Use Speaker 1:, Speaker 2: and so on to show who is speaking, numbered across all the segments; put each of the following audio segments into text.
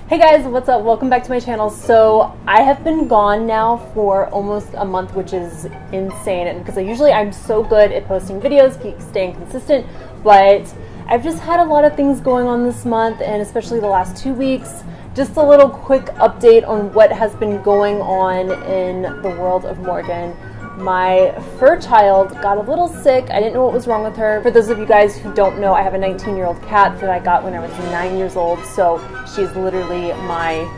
Speaker 1: Hey guys, what's up? Welcome back to my channel. So I have been gone now for almost a month, which is insane, and because I'm so good at posting videos, keep staying consistent, but I've just had a lot of things going on this month, and especially the last 2 weeks. Just a little quick update on what has been going on in the world of Morgan. My fur child got a little sick. I didn't know what was wrong with her. For those of you guys who don't know, I have a 19-year-old cat that I got when I was 9 years old, so she's literally my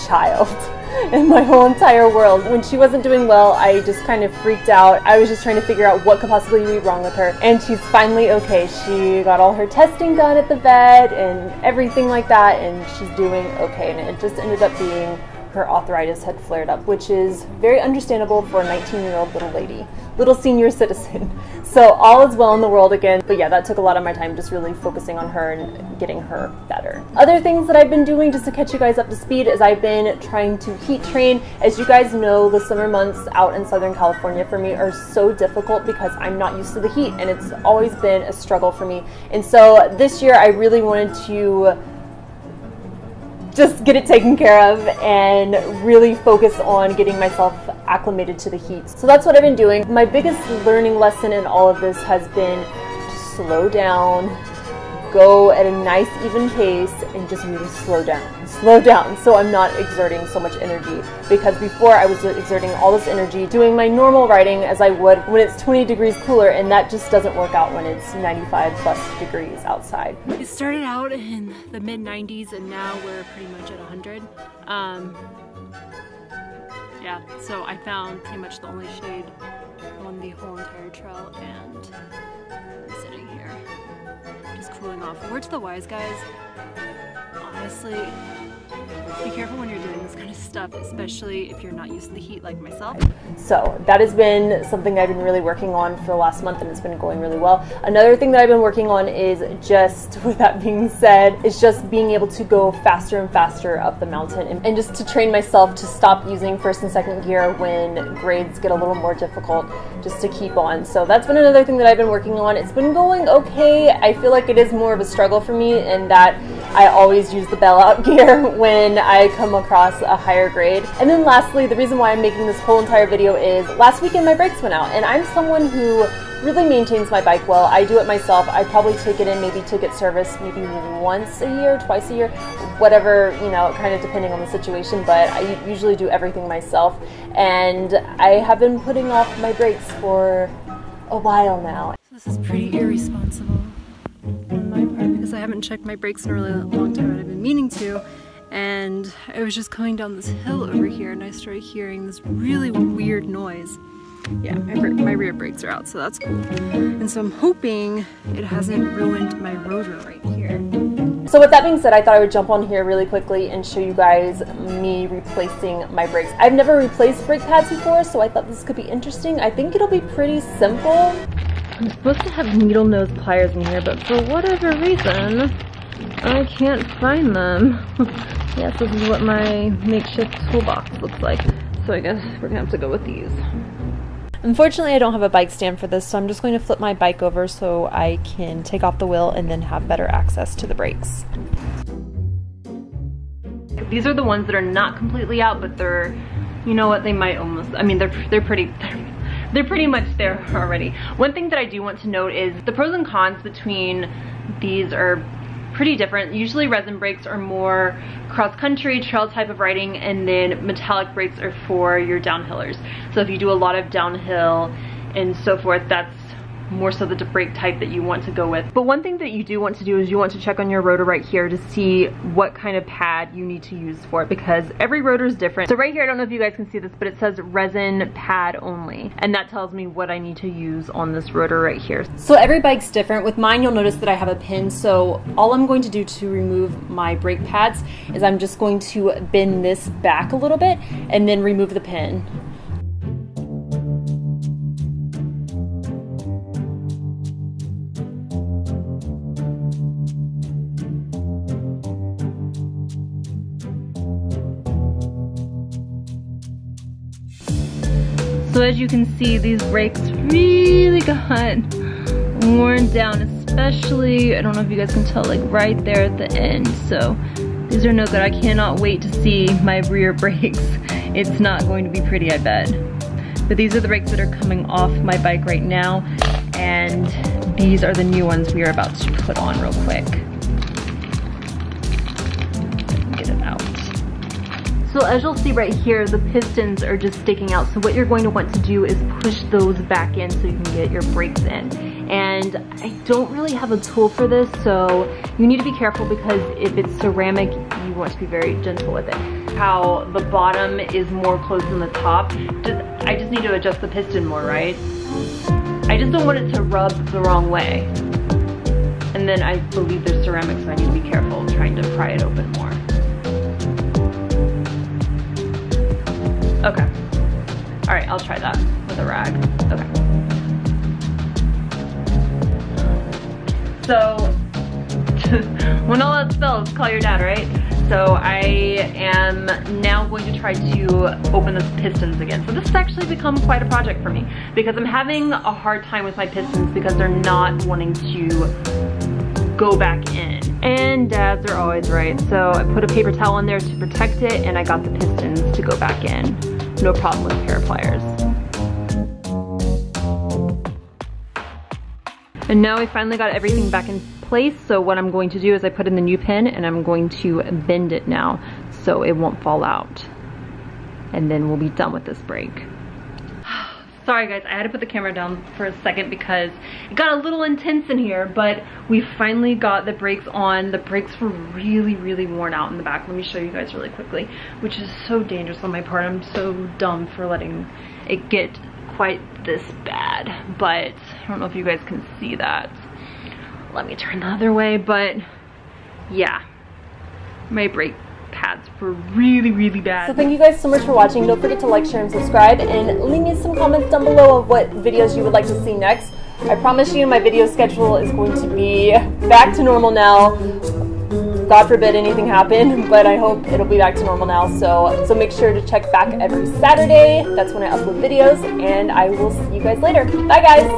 Speaker 1: child in my whole entire world. When she wasn't doing well, I just kind of freaked out. I was just trying to figure out what could possibly be wrong with her, and she's finally okay. She got all her testing done at the vet and everything like that, and she's doing okay, and it just ended up being her arthritis had flared up, which is very understandable for a 19-year-old little lady, little senior citizen. So all is well in the world again. But yeah, that took a lot of my time, just really focusing on her and getting her better. Other things that I've been doing just to catch you guys up to speed is I've been trying to heat train. As you guys know, the summer months out in Southern California for me are so difficult because I'm not used to the heat, and it's always been a struggle for me. And so this year I really wanted to just get it taken care of and really focus on getting myself acclimated to the heat. So that's what I've been doing. My biggest learning lesson in all of this has been to slow down, go at a nice even pace, and just really slow down so I'm not exerting so much energy, because before I was exerting all this energy doing my normal riding as I would when it's 20 degrees cooler, and that just doesn't work out when it's 95 plus degrees outside.
Speaker 2: It started out in the mid 90s and now we're pretty much at 100. Yeah, so I found pretty much the only shade on the whole entire trail, and I'm sitting here just cooling off. Word to the wise guys, honestly, be careful when you're doing this kind of stuff, especially if you're not used to the heat like myself.
Speaker 1: So that has been something I've been really working on for the last month, and it's been going really well. Another thing that I've been working on is just, with that being said, is just being able to go faster and faster up the mountain, and just to train myself to stop using first and second gear when grades get a little more difficult, just to keep on. So that's been another thing that I've been working on. It's been going okay. I feel like it is more of a struggle for me, and that I always use the bailout gear when I come across a higher grade. And then lastly, the reason why I'm making this whole entire video is last weekend my brakes went out, and I'm someone who really maintains my bike well. I do it myself. I probably take it in, maybe to get serviced maybe once a year, twice a year, whatever, you know, kind of depending on the situation, but I usually do everything myself. And I have been putting off my brakes for a while now.
Speaker 2: So this is pretty irresponsible on my part because I haven't checked my brakes in a really long time, and I've been meaning to. And I was just coming down this hill over here and I started hearing this really weird noise. Yeah, my rear brakes are out, so that's cool. And so I'm hoping it hasn't ruined my rotor right here.
Speaker 1: So with that being said, I thought I would jump on here really quickly and show you guys me replacing my brakes. I've never replaced brake pads before, so I thought this could be interesting. I think it'll be pretty simple. I'm supposed to have needle nose pliers in here, but for whatever reason, I can't find them. Yes, this is what my makeshift toolbox looks like. So I guess we're gonna have to go with these. Unfortunately, I don't have a bike stand for this, so I'm just going to flip my bike over so I can take off the wheel and then have better access to the brakes. These are the ones that are not completely out, but they're, you know what, they might almost, I mean, they're pretty much there already. One thing that I do want to note is the pros and cons between these are pretty different. Usually resin brakes are more cross-country trail type of riding, and then metallic brakes are for your downhillers. So if you do a lot of downhill and so forth, that's more so the brake type that you want to go with. But one thing that you do want to do is you want to check on your rotor right here to see what kind of pad you need to use for it, because every rotor is different. So right here, I don't know if you guys can see this, but it says resin pad only, and that tells me what I need to use on this rotor right here. So every bike's different. With mine, you'll notice that I have a pin, so all I'm going to do to remove my brake pads is I'm just going to bend this back a little bit and then remove the pin. So as you can see, these brakes really got worn down, especially, I don't know if you guys can tell, like right there at the end. So
Speaker 2: These are no good. I cannot wait to see my rear brakes. It's not going to be pretty, I bet. But these are the brakes that are coming off my bike right now, and these are the new ones we are about to put on real quick. Get it out. So as you'll see right here, the pistons are just sticking out. So what you're going to want to do is push those back in so you can get your brakes in. And I don't really have a tool for this, so you need to be careful because if it's ceramic, you want to be very gentle with it. How the bottom is more close than the top. I just need to adjust the piston more, right? I just don't want it to rub the wrong way. And then I believe there's ceramic, so I need to be careful trying to pry it open more. Okay. All right, I'll try that with a rag. Okay. So, when all else fails, call your dad, right? So I am now going to try to open the pistons again. So this has actually become quite a project for me because I'm having a hard time with my pistons because they're not wanting to go back in. And dads are always right. So I put a paper towel in there to protect it, and I got the pistons to go back in. No problem with a pair of pliers. And now I finally got everything back in place, so what I'm going to do is I put in the new pin and I'm going to bend it now so it won't fall out. And then we'll be done with this brake. Sorry guys, I had to put the camera down for a second because it got a little intense in here, but we finally got the brakes on. The brakes were really, really worn out in the back. Let me show you guys really quickly, which is so dangerous on my part. I'm so dumb for letting it get quite this bad, but I don't know if you guys can see that. Let me turn the other way, but yeah, my brake pads were really, really bad.
Speaker 1: So thank you guys so much for watching. Don't forget to like, share, and subscribe, and leave me some comments down below of what videos you would like to see next. I promise you my video schedule is going to be back to normal now. God forbid anything happen, but I hope it'll be back to normal now. So make sure to check back every Saturday. That's when I upload videos, and I will see you guys later. Bye guys!